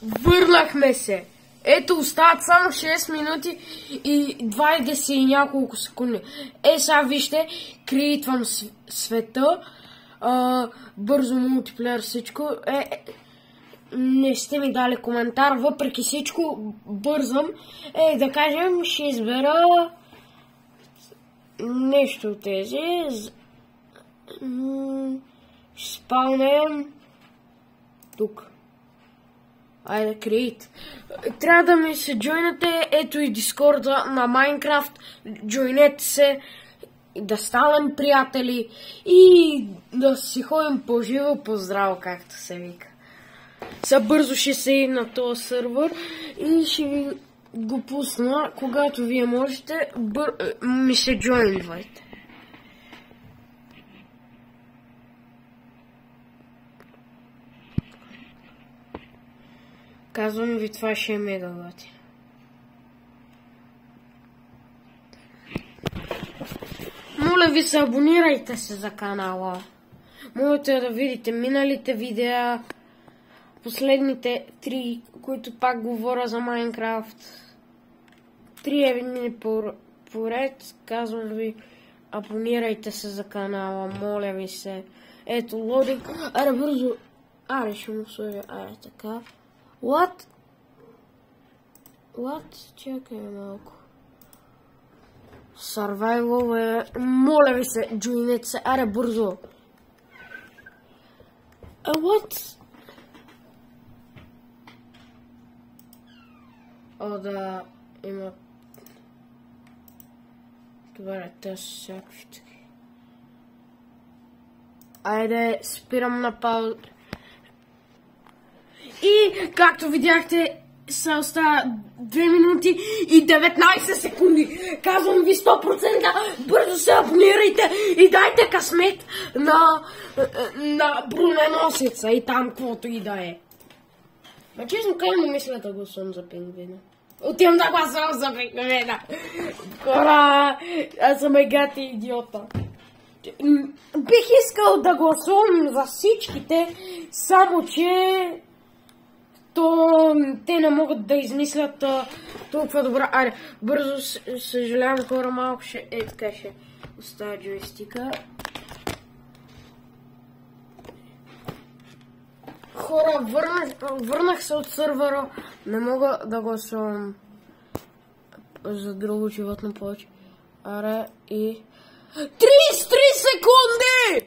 Върнахме се. Ето, остават само 6 минути и 20 и няколко секунди. Сега вижте, креитвам света, бързо мултиплеер всичко. Не сте ми дали коментар, въпреки всичко бързам. Да кажем, ще избера нещо от тези. Ще спалнем тук. Айде, Create. Трябва да ми се джойнете, ето и Дискорда на Майнкрафт. Джойнете се, да станем приятели и да си ходим по-живо, по-здраво, както се вика. Сега бързо ще се на този сървър и ще ви го пусна, когато вие можете, ми се джойнвайте. Казвам ви, това ще е мегавати. Моля ви се, абонирайте се за канала. Можете да видите миналите видеа, последните 3, които пак говоря за Майнкрафт. 3 дни поред. Казвам ви, абонирайте се за канала, моля ви се. Ето, лодинг. Аре, бързо. Аре, ще му сложа. Аре, така. What? Чакай малко. Survival е... Моля ви се, джойнете се. Аре, бързо. What? Да, има... Добре, те са всякакви таки. Айде, спирам на пауза. И, както видяхте, се остава 2 минути и 19 секунди. Казвам ви 100%, бързо се абонирайте и дайте късмет на броненосеца и там каквото и да е. Ма честно казвам, не мисля да гласувам за пингвина. Отивам да гласувам за пингвина. Хора, аз съм гати идиота. Бих искал да гласувам за всичките, само че... те не могат да измислят толкова добра. Аре, бързо, съжалявам, хора, малко ще... така ще оставя джойстика. Хора, върнах се от сървъра. Не мога да гласувам за друго животно повече. Аре, и... 33 секунди!